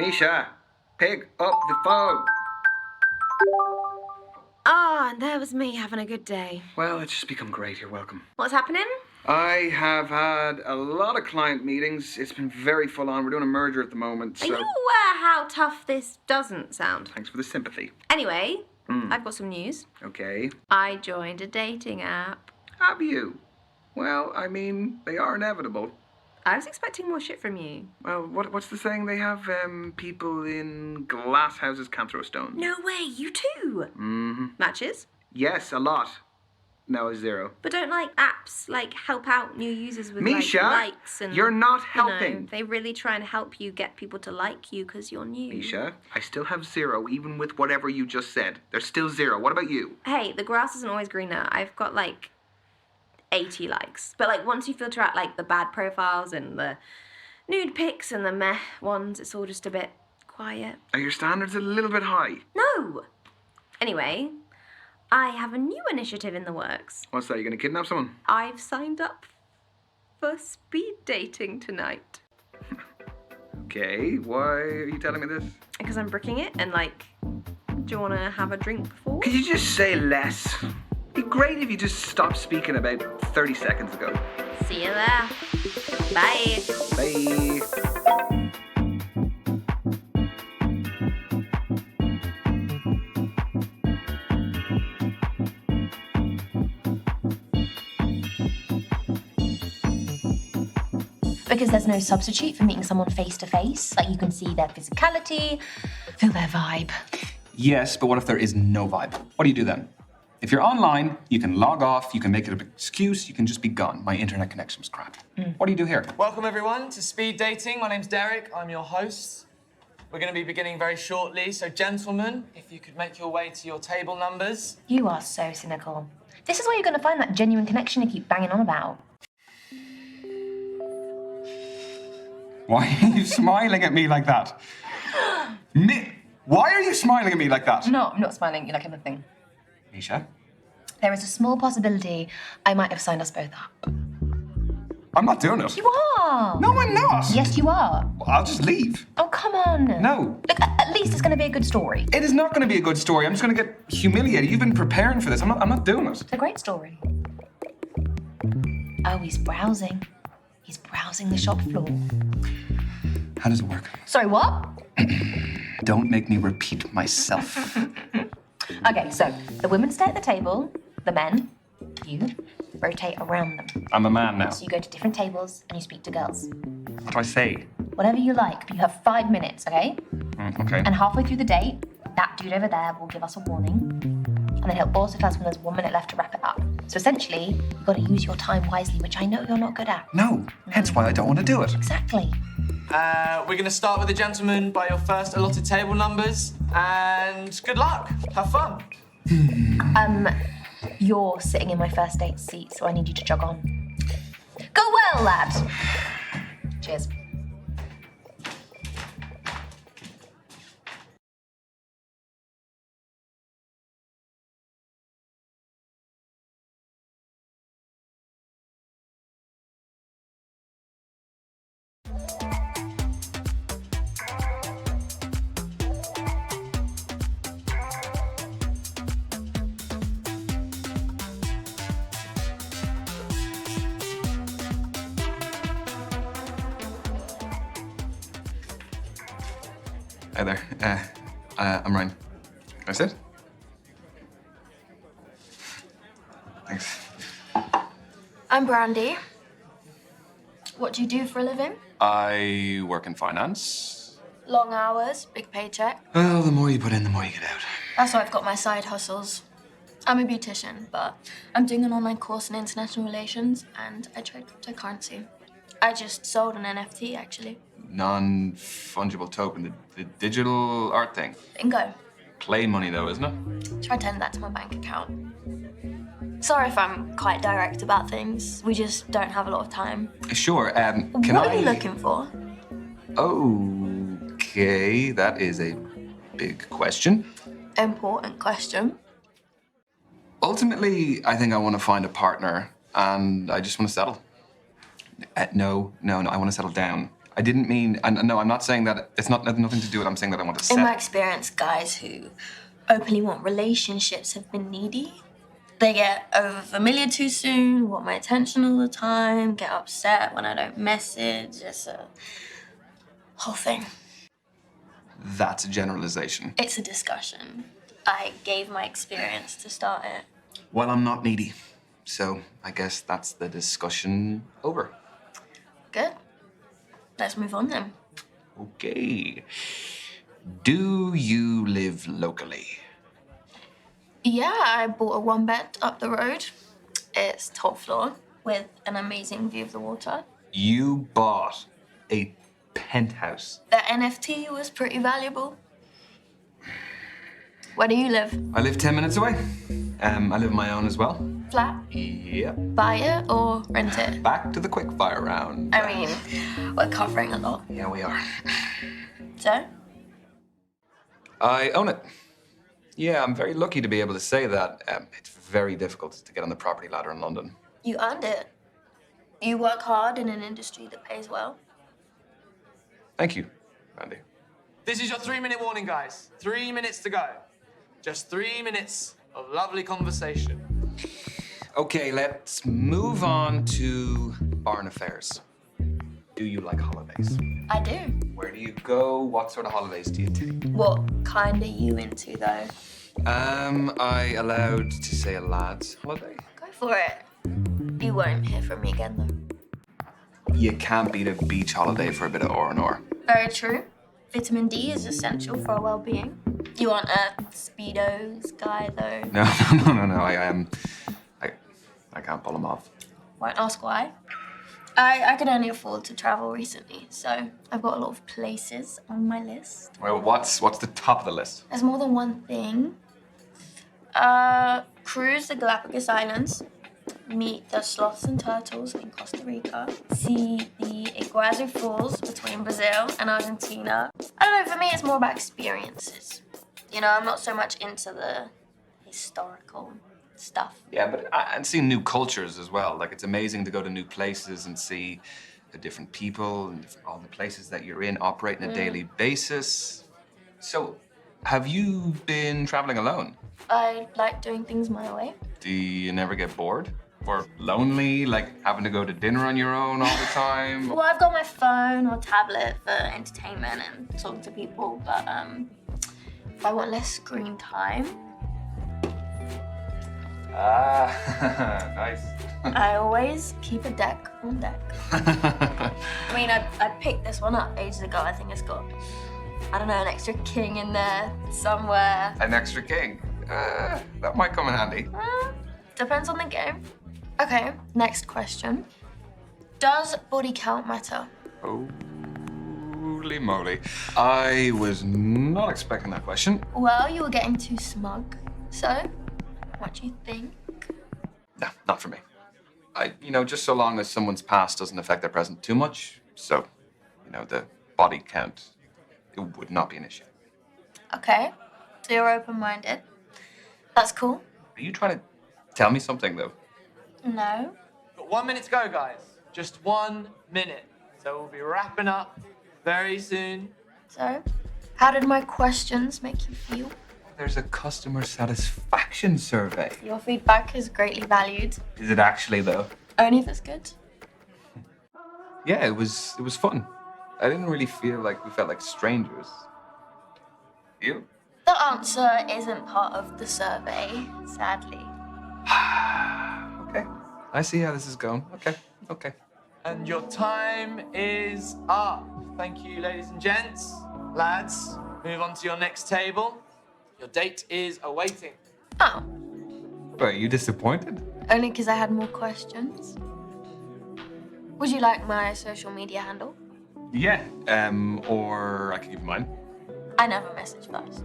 Misha, pick up the phone. Ah, and there was me having a good day. Well, it's just become great. You're welcome. What's happening? I have had a lot of client meetings. It's been very full on. We're doing a merger at the moment, so... Are you aware how tough this doesn't sound? Thanks for the sympathy. Anyway, I've got some news. Okay. I joined a dating app. Have you? Well, I mean, they are inevitable. I was expecting more shit from you. Well, what's the saying? They have people in glass houses can't throw stones. No way, you too? Mm-hmm. Matches? Yes, a lot. No, 0. But don't apps help out new users with Misha, likes and... you're not helping. They really try and help you get people to like you because you're new. Misha, I still have 0 even with whatever you just said. There's still 0. What about you? Hey, the grass isn't always greener. I've got 80 likes. But once you filter out the bad profiles and the nude pics and the meh ones, it's all just a bit quiet. Are your standards a little bit high? No! Anyway, I have a new initiative in the works. What's that? You gonna kidnap someone? I've signed up for speed dating tonight. Okay, why are you telling me this? Because I'm bricking it and do you want to have a drink before? Could you just say less? It'd be great if you just stopped speaking about 30 seconds ago. See you there. Bye. Bye. Because there's no substitute for meeting someone face to face. You can see their physicality, feel their vibe. Yes, but what if there is no vibe? What do you do then? If you're online, you can log off, you can make it an excuse, you can just be gone. My internet connection was crap. What do you do here? Welcome everyone to Speed Dating. My name's Derek, I'm your host. We're going to be beginning very shortly, so gentlemen, if you could make your way to your table numbers. You are so cynical. This is where you're going to find that genuine connection you keep banging on about. Why are you smiling at me like that? Why are you smiling at me like that? No, I'm not smiling. You like anything. Misha? There is a small possibility I might have signed us both up. I'm not doing it. You are! No, I'm not! Yes, you are. Well, I'll just leave. Oh, come on. No. Look, at least it's going to be a good story. It is not going to be a good story. I'm just going to get humiliated. You've been preparing for this. I'm not doing it. It's a great story. Oh, he's browsing. He's browsing the shop floor. How does it work? Sorry, what? Don't make me repeat myself. Okay, so the women stay at the table, the men, you, rotate around them. I'm a man now. So you go to different tables and you speak to girls. What do I say? Whatever you like, but you have 5 minutes, okay? Okay. And halfway through the date, that dude over there will give us a warning. And then he'll also tell us when there's 1 minute left to wrap it up. So essentially, you've got to use your time wisely, which I know you're not good at. No, hence why I don't want to do it. Exactly. We're going to start with the gentlemen by your first allotted table numbers, and good luck. Have fun. You're sitting in my first date seat, so I need you to jog on. Go well, lad. Cheers. Hi there. I'm Ryan. Can I sit? Thanks. I'm Brandy. What do you do for a living? I work in finance. Long hours, big paycheck. Well, the more you put in, the more you get out. That's why I've got my side hustles. I'm a beautician, but I'm doing an online course in international relations and I trade cryptocurrency. I just sold an NFT, actually. Non-fungible token, the digital art thing. Bingo. Play money, though, isn't it? Try to add that to my bank account. Sorry if I'm quite direct about things. We just don't have a lot of time. Sure. Can What are you looking for? Okay, that is a big question. Important question. Ultimately, I think I want to find a partner, and I just want to settle. No, I want to settle down. I didn't mean, and no, I'm not saying that, it's not nothing to do with, I'm saying that I want to set. In my experience, guys who openly want relationships have been needy. They get over familiar too soon, want my attention all the time, get upset when I don't message. It's a whole thing. That's a generalization. It's a discussion. I gave my experience to start it. Well, I'm not needy, so I guess that's the discussion over. Good. Let's move on then. Okay. Do you live locally? Yeah, I bought a one bed up the road. It's top floor with an amazing view of the water. You bought a penthouse. The NFT was pretty valuable. Where do you live? I live 10 minutes away. I live on my own as well. Flat? Yep. Buy it or rent it? Back to the quickfire round. I mean, we're covering a lot. Yeah, we are. So? I own it. Yeah, I'm very lucky to be able to say that. It's very difficult to get on the property ladder in London. You earned it. You work hard in an industry that pays well. Thank you, Brandy. This is your 3-minute warning, guys. 3 minutes to go. Just 3 minutes of lovely conversation. Okay, let's move on to barn affairs. Do you like holidays? I do. Where do you go? What sort of holidays do you take? What kind are you into, though? I allowed to say a lad's holiday? Go for it. You won't hear from me again, though. You can't beat a beach holiday for a bit of R&R. Very true. Vitamin D is essential for our well-being. You aren't a Speedos guy, though. No. I can't pull them off. Won't ask why. I could only afford to travel recently, so I've got a lot of places on my list. Well, what's the top of the list? There's more than one thing. Cruise the Galapagos Islands, meet the sloths and turtles in Costa Rica, see the Iguazu Falls between Brazil and Argentina. I don't know, for me it's more about experiences. You know, I'm not so much into the historical stuff. Yeah, but and seeing new cultures as well. Like, it's amazing to go to new places and see the different people and all the places that you're in operate on a daily basis. So, have you been traveling alone? I like doing things my way. Do you never get bored? Or lonely, like having to go to dinner on your own all the time? Well, I've got my phone or tablet for entertainment and talking to people, but if I want less screen time, Nice. I always keep a deck on deck. I mean, I picked this one up ages ago. I think it's got, I don't know, an extra king in there somewhere. An extra king? That might come in handy. Depends on the game. Okay, next question. Does body count matter? Holy moly. I was not expecting that question. Well, you were getting too smug. So, what do you think? No, not for me. Just so long as someone's past doesn't affect their present too much. So, the body count, it would not be an issue. Okay, so you're open-minded. That's cool. Are you trying to tell me something, though? No. Got 1 minute to go, guys. Just 1 minute. So we'll be wrapping up very soon. So, how did my questions make you feel? There's a customer satisfaction survey. Your feedback is greatly valued. Is it actually, though? Only if it's good. Yeah, it was fun. I didn't really feel like we felt like strangers. You? The answer isn't part of the survey, sadly. Okay. I see how this is going. Okay. And your time is up. Thank you, ladies and gents. Lads, move on to your next table. Your date is awaiting. Oh, But are you disappointed? only because I had more questions. Would you like my social media handle? Yeah. Or I could give you mine. I never message first.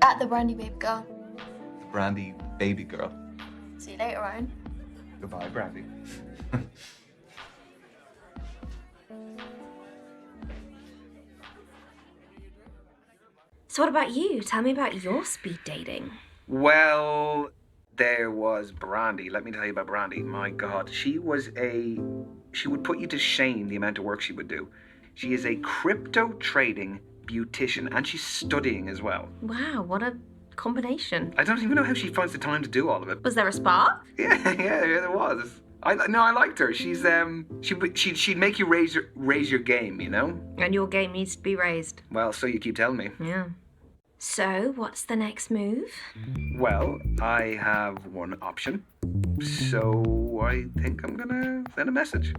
At the Brandy Babe Girl. The Brandy baby girl. See you later, Ryan. Goodbye, Brandy. So what about you? Tell me about your speed dating. Well, there was Brandy. Let me tell you about Brandy. My God, she would put you to shame the amount of work she would do. She is a crypto trading beautician, and she's studying as well. Wow, what a combination. I don't even know how she finds the time to do all of it. Was there a spark? Yeah, there was. I liked her. She'd make you raise your game, you know. And your game needs to be raised. Well, so you keep telling me. Yeah. So, what's the next move? Well, I have one option. So I think I'm gonna send a message.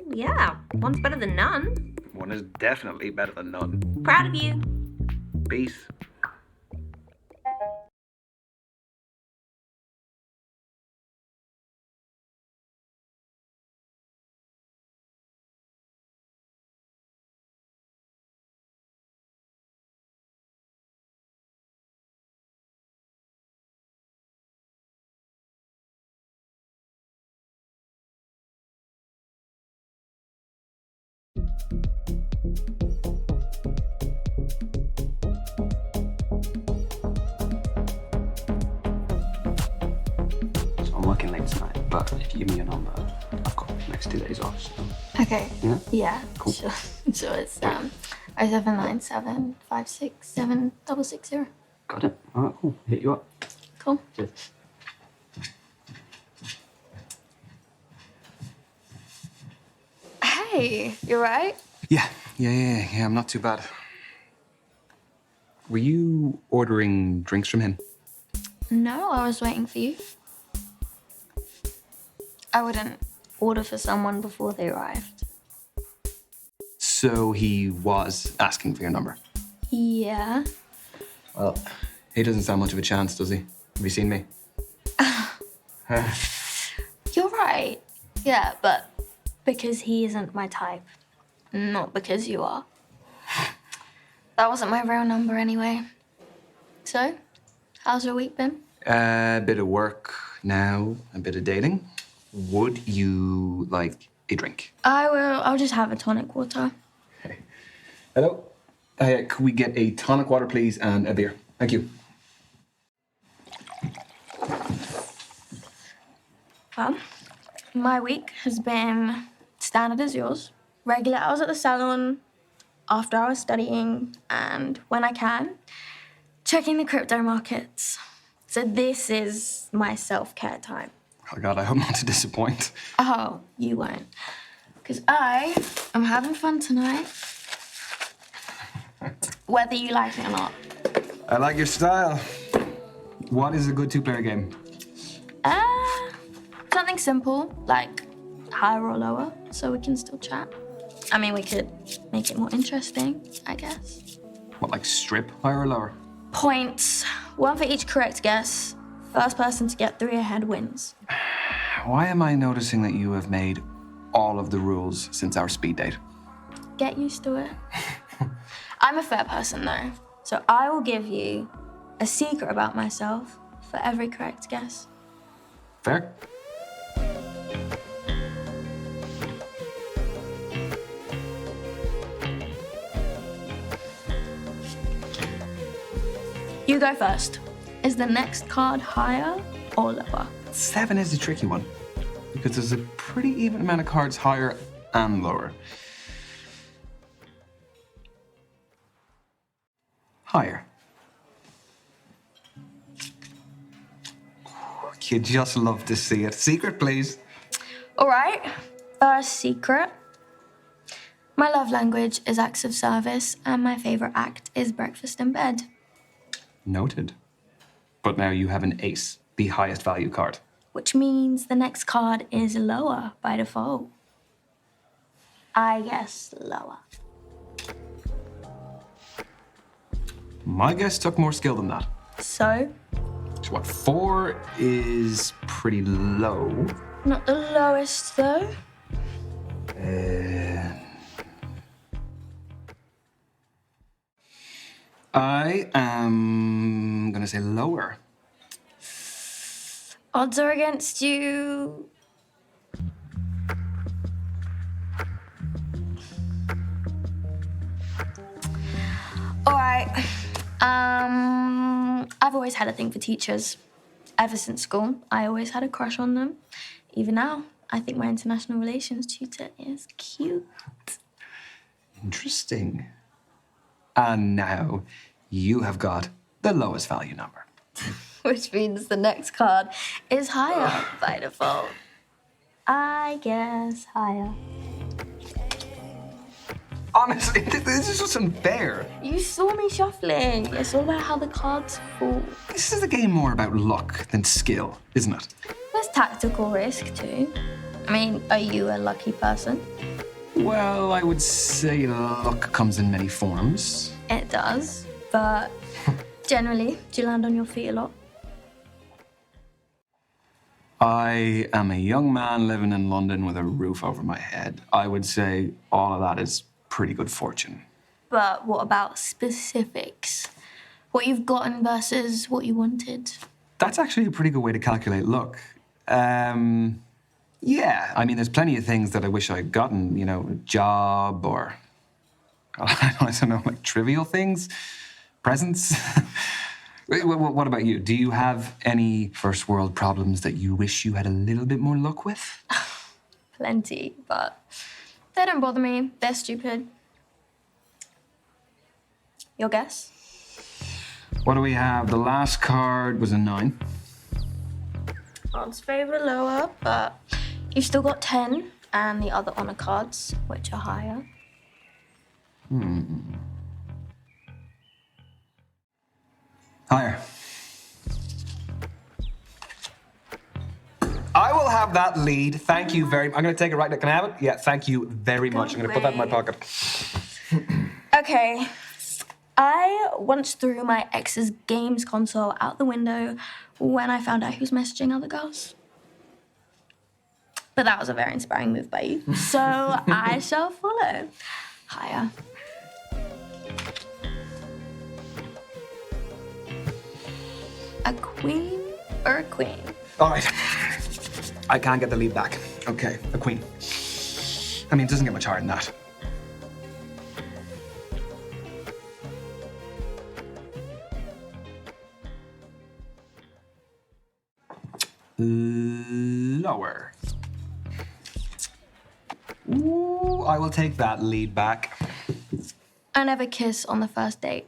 Yeah, one's better than none. One is definitely better than none. Proud of you. Peace. So I'm working late tonight, but if you give me your number, I've got the next 2 days off. So. Okay. Yeah? Yeah. Cool. Sure. So it's 0797 567 660. Got it. All right, cool. Hit you up. Cool. Cheers. Hey, you right? Yeah, I'm not too bad. Were you ordering drinks from him? No, I was waiting for you. I wouldn't order for someone before they arrived. So he was asking for your number. Yeah. Well, he doesn't stand much of a chance, does he? Have you seen me? You're right. Yeah, but because he isn't my type. Not because you are. That wasn't my real number anyway. So, how's your week been? A bit of work now, a bit of dating. Would you like a drink? I will. I'll just have a tonic water. Hey. Hello? Could we get a tonic water, please, and a beer? Thank you. Well, my week has been standard as yours. Regular hours at the salon, after hours studying, and when I can, checking the crypto markets. So this is my self-care time. Oh, God, I hope not to disappoint. Oh, you won't. Because I am having fun tonight. Whether you like it or not. I like your style. What is a good two-player game? Something simple, like higher or lower, so we can still chat. I mean, we could make it more interesting, I guess. What, like strip, higher or lower? Points. One for each correct guess. First person to get 3 ahead wins. Why am I noticing that you have made all of the rules since our speed date? Get used to it. I'm a fair person, though, so I will give you a secret about myself for every correct guess. Fair? You go first. Is the next card higher or lower? 7 is a tricky one, because there's a pretty even amount of cards higher and lower. Higher. You just love to see it. Secret, please. All right, first secret. My love language is acts of service, and my favorite act is breakfast in bed. Noted. But now you have an ace, the highest value card. Which means the next card is lower by default. I guess lower. My guess took more skill than that. So, So what, 4 is pretty low. not the lowest though. I am gonna say lower. Odds are against you. All right. I've always had a thing for teachers. Ever since school, I always had a crush on them. Even now, I think my international relations tutor is cute. Interesting. And now you have got the lowest value number. Which means the next card is higher by default. I guess higher. Honestly, this is just unfair. You saw me shuffling. It's all about how the cards fall. This is a game more about luck than skill, isn't it? There's tactical risk too. I mean, are you a lucky person? Well, I would say luck comes in many forms. It does, but generally, do you land on your feet a lot? I am a young man living in London with a roof over my head. I would say all of that is pretty good fortune. But what about specifics? What you've gotten versus what you wanted? That's actually a pretty good way to calculate luck. Yeah, I mean, there's plenty of things that I wish I'd gotten, you know, a job or, I don't know, like trivial things, presents. What about you? Do you have any first world problems that you wish you had a little bit more luck with? Plenty, but they don't bother me. They're stupid. Your guess? What do we have? The last card was a 9. Odds favour lower, but you've still got 10 and the other honor cards, which are higher. Higher. I will have that lead. Thank you very much. I'm going to take it right now. Can I have it? Yeah, thank you very much. I'm going to put that in my pocket. Okay. I once threw my ex's games console out the window when I found out he was messaging other girls. But that was a very inspiring move by you. So I shall follow. Higher. A queen or a queen? All right. I can't get the lead back. Okay, a queen. I mean, it doesn't get much harder than that. Lower. Ooh, I will take that lead back. I never kiss on the first date.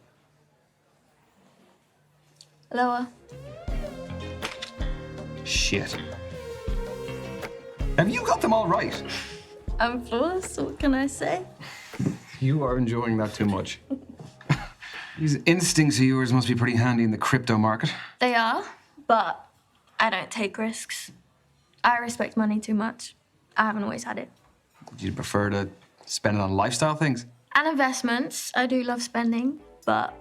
Lower. Shit. Have you got them all right? I'm flawless, what can I say? You are enjoying that too much. These instincts of yours must be pretty handy in the crypto market. They are, but I don't take risks. I respect money too much. I haven't always had it. Do you prefer to spend it on lifestyle things? And investments, I do love spending, but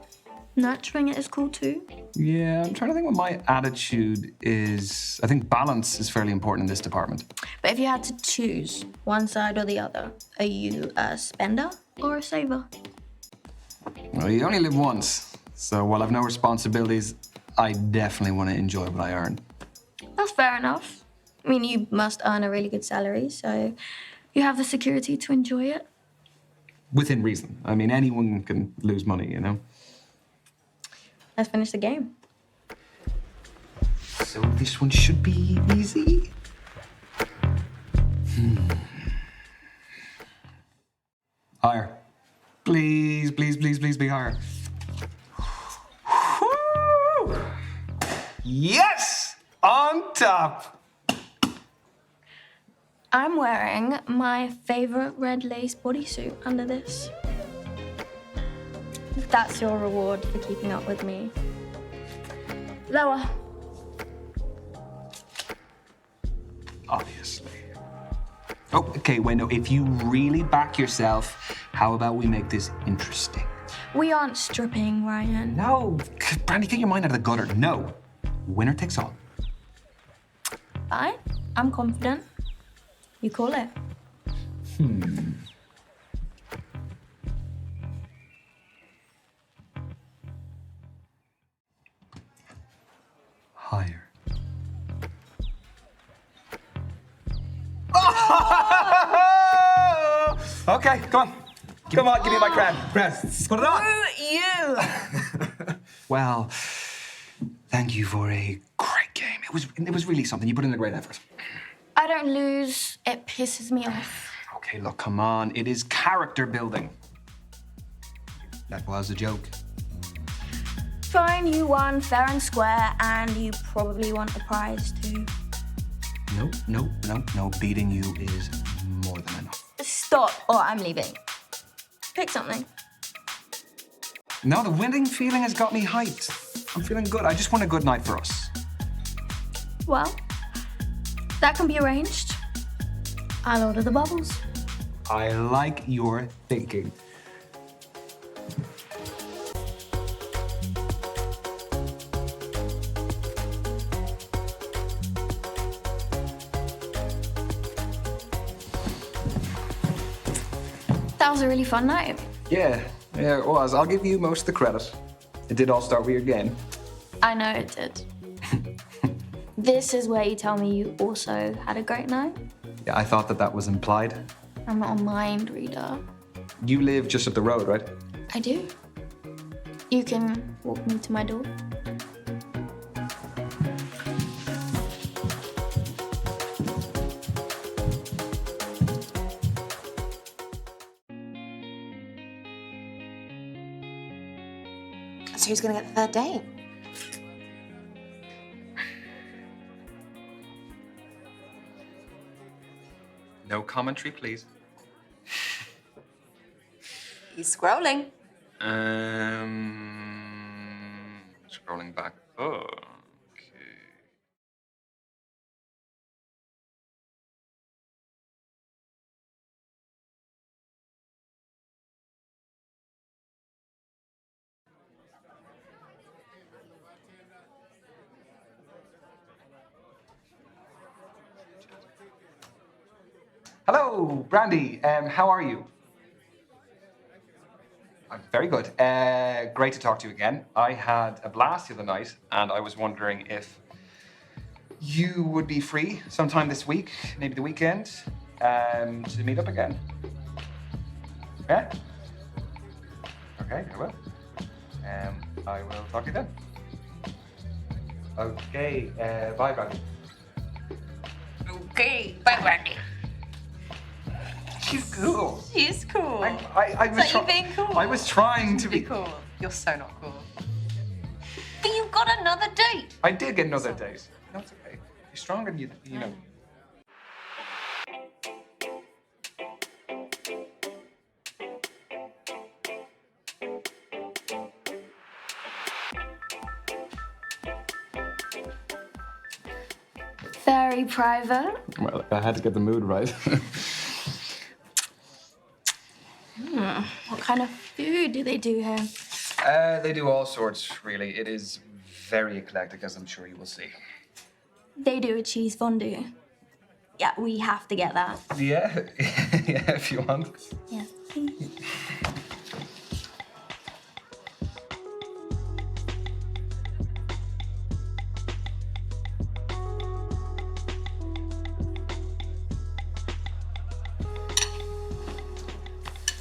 nurturing it is cool too. Yeah, I'm trying to think what my attitude is. I think balance is fairly important in this department. But if you had to choose one side or the other, are you a spender or a saver? Well, you only live once, so while I've no responsibilities, I definitely want to enjoy what I earn. That's fair enough. I mean, you must earn a really good salary, so you have the security to enjoy it. Within reason. I mean, anyone can lose money, you know? Let's finish the game. So this one should be easy. Higher. Please, please, please, please be higher. Woo! Yes! On top! I'm wearing my favorite red lace bodysuit under this. That's your reward for keeping up with me. Lower. Obviously. Oh, okay, wait, no. If you really back yourself, how about we make this interesting? We aren't stripping, Ryan. No. Brandy, get your mind out of the gutter. No. Winner takes all. Fine. I'm confident. You call it. Higher. Okay, come on. Come on, give me my crown. Put it on. You! Well, thank you for a great game. it was really something. You put in a great effort. I don't lose. It pisses me off. Okay, look, come on. It is character building. That was a joke. Fine, you won fair and square, and you probably want the prize too. No. Beating you is more than enough. Stop, or I'm leaving. Pick something. No, the winning feeling has got me hyped. I'm feeling good. I just want a good night for us. Well, that can be arranged. I'll order the bubbles. I like your thinking. That was a really fun night. Yeah, it was. I'll give you most of the credit. It did all start with your game. I know it did. This is where you tell me you also had a great night? Yeah, I thought that was implied. I'm not a mind reader. You live just up the road, right? I do. You can walk me to my door. So who's gonna get the third date? No commentary, please. He's scrolling. Scrolling back. Oh, okay. Hello, Brandy. How are you? I'm very good. Great to talk to you again. I had a blast the other night, and I was wondering if you would be free sometime this week, maybe the weekend, to meet up again. Yeah? Okay, I will. I will talk to you then. Okay, bye, Brandy. Okay, bye, Brandy. She's cool. She's cool. I was Is that you being cool? I was trying to be cool. You're so not cool. But you've got another date. I did get another date. No, it's okay. You're stronger than you know. Very private. Well, I had to get the mood right. What kind of food do they do here? They do all sorts, really. It is very eclectic, as I'm sure you will see. They do a cheese fondue. Yeah, we have to get that. Yeah, yeah, if you want. Yeah.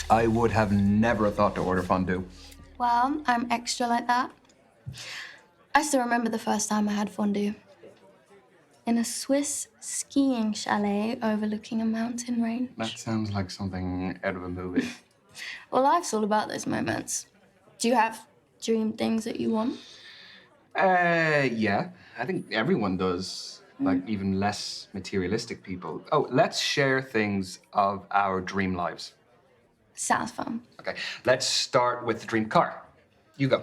I would have never thought to order fondue. Well, I'm extra like that. I still remember the first time I had fondue. In a Swiss skiing chalet overlooking a mountain range. That sounds like something out of a movie. Well, life's all about those moments. Do you have dream things that you want? Yeah. I think everyone does. Like, even less materialistic people. Oh, let's share things of our dream lives. Sounds fun. Okay, let's start with the dream car. You go.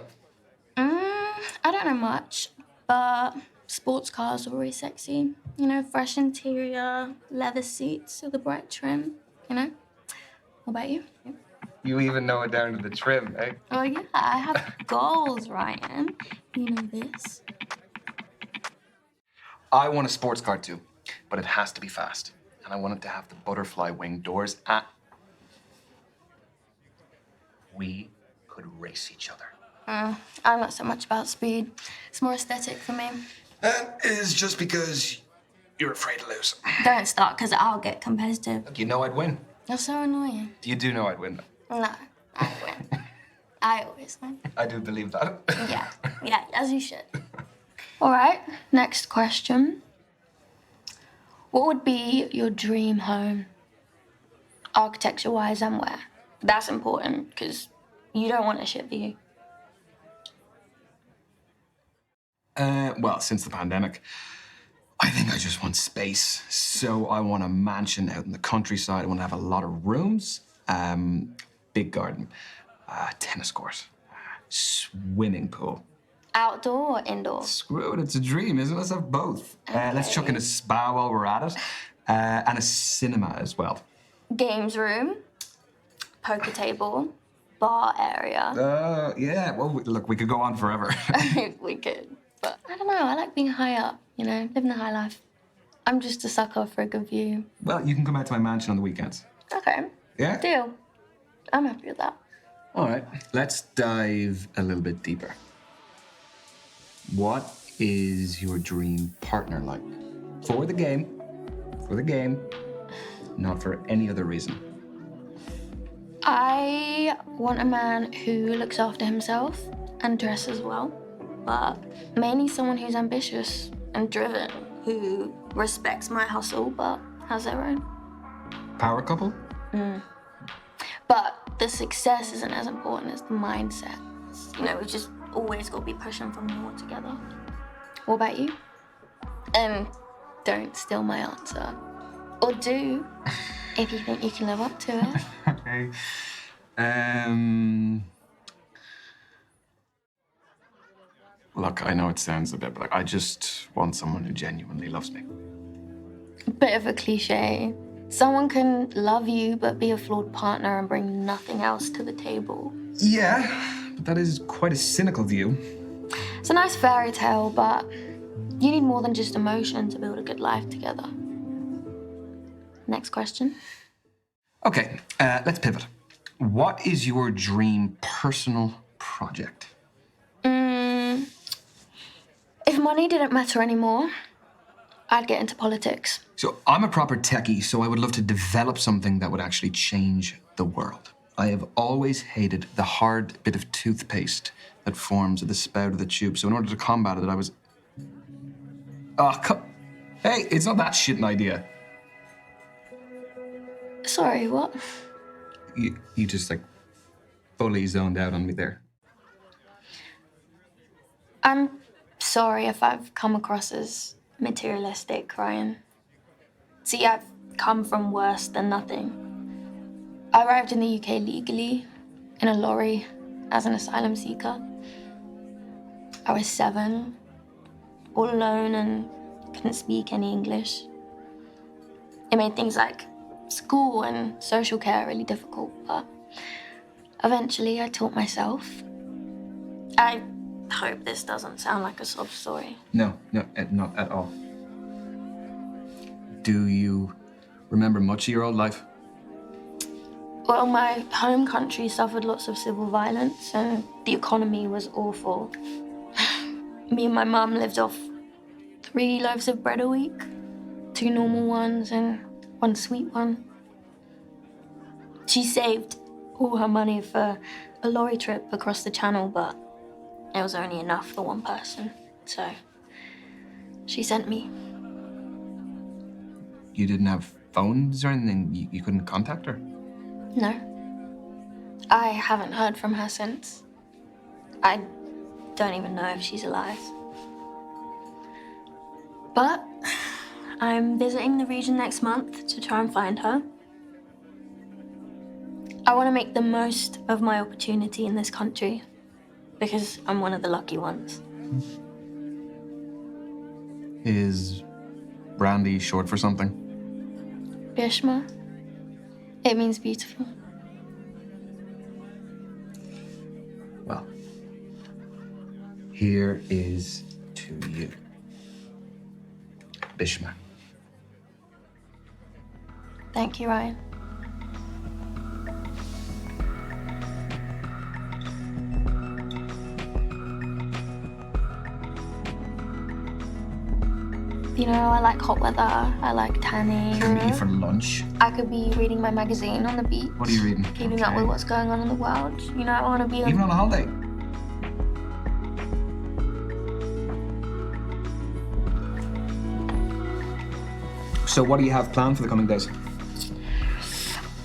I don't know much, but sports cars are really sexy. You know, fresh interior, leather seats with a bright trim, you know? What about you? You even know it down to the trim, eh? Oh, yeah, I have goals, Ryan. You know this. I want a sports car too, but it has to be fast. And I want it to have the butterfly wing doors. We could race each other. I'm not so much about speed. It's more aesthetic for me. That is just because you're afraid to lose. Don't start, because I'll get competitive. Look, you know I'd win. You're so annoying. You do know I'd win, though. No, I win. I always win. I do believe that. Yeah, as you should. All right, next question. What would be your dream home? Architecture-wise and where? That's important because you don't want a shit view. Well, since the pandemic, I think I just want space. So I want a mansion out in the countryside. I want to have a lot of rooms, big garden, tennis court, swimming pool. Outdoor or indoor? Screw it, it's a dream, isn't it? Let's have both. Let's chuck in a spa while we're at it, and a cinema as well. Games room, poker table, bar area. Yeah, well, look, we could go on forever. We could, but I don't know, I like being high up, you know, living the high life. I'm just a sucker for a good view. Well, you can come out to my mansion on the weekends. Okay. Yeah? Deal. I'm happy with that. All right, let's dive a little bit deeper. What is your dream partner like? For the game, not for any other reason. I want a man who looks after himself and dresses well, but mainly someone who's ambitious and driven, who respects my hustle but has their own. Power couple? But the success isn't as important as the mindset. You know, we've just always got to be pushing for more together. What about you? And don't steal my answer. Or do, if you think you can live up to it. Okay. Look, I know it sounds a bit, but I just want someone who genuinely loves me. Bit of a cliche. Someone can love you but be a flawed partner and bring nothing else to the table. Yeah, but that is quite a cynical view. It's a nice fairy tale, but you need more than just emotion to build a good life together. Next question. Okay, let's pivot. What is your dream personal project? If money didn't matter anymore, I'd get into politics. So I'm a proper techie, so I would love to develop something that would actually change the world. I have always hated the hard bit of toothpaste that forms at the spout of the tube. So in order to combat it, I was... Hey, it's not that shit an idea. Sorry, what? You just, like, fully zoned out on me there. I'm sorry if I've come across as materialistic, Ryan. See, I've come from worse than nothing. I arrived in the UK legally, in a lorry, as an asylum seeker. I was 7, all alone and couldn't speak any English. It made things like school and social care really difficult, but eventually I taught myself. I hope this doesn't sound like a sob story. No, not at all. Do you remember much of your old life? Well, my home country suffered lots of civil violence and the economy was awful. Me and my mum lived off 3 loaves of bread a week, 2 normal ones and 1 sweet one. She saved all her money for a lorry trip across the channel, but it was only enough for 1 person, so she sent me. You didn't have phones or anything? You couldn't contact her? No. I haven't heard from her since. I don't even know if she's alive. But I'm visiting the region next month to try and find her. I want to make the most of my opportunity in this country because I'm one of the lucky ones. Is Brandy short for something? Bishma. It means beautiful. Well, here is to you. Bishma. Thank you, Ryan. You know, I like hot weather, I like tanning. Can we eat for lunch? I could be reading my magazine on the beach. What are you reading? Keeping up with what's going on in the world. You know, I want to be Even on a holiday? So what do you have planned for the coming days?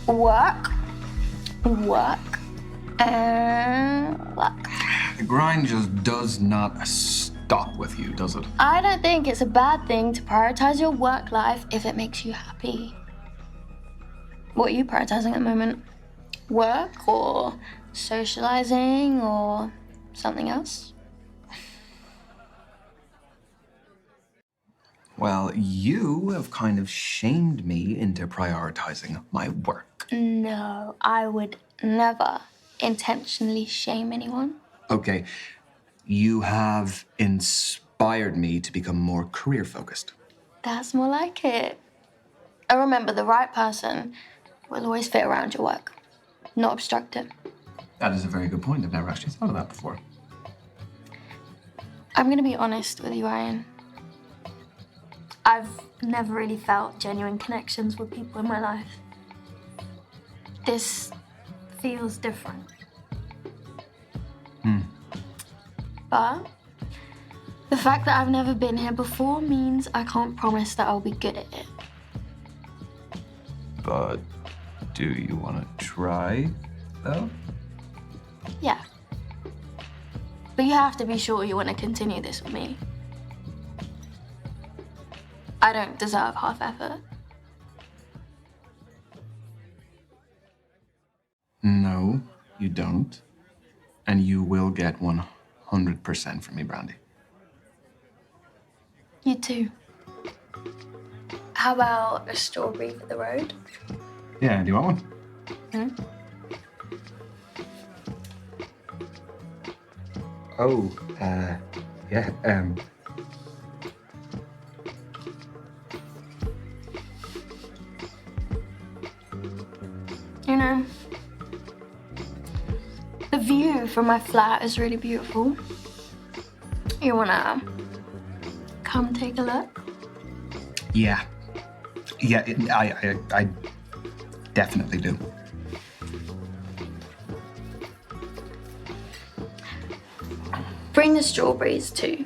Work, and work. The grind just does not stop with you, does it? I don't think it's a bad thing to prioritize your work life if it makes you happy. What are you prioritizing at the moment? Work or socializing or something else? Well, you have kind of shamed me into prioritizing my work. No, I would never intentionally shame anyone. Okay, you have inspired me to become more career focused. That's more like it. And remember, the right person will always fit around your work, not obstruct it. That is a very good point. I've never actually thought of that before. I'm going to be honest with you, Ryan. I've never really felt genuine connections with people in my life. This feels different. But the fact that I've never been here before means I can't promise that I'll be good at it. But do you want to try, though? Yeah. But you have to be sure you want to continue this with me. I don't deserve half effort. No, you don't. And you will get 100% from me, Brandy. You too. How about a strawberry for the road? Yeah, do you want one? Oh, yeah, You know, the view from my flat is really beautiful. You wanna come take a look? Yeah. Yeah, I definitely do. Bring the strawberries too.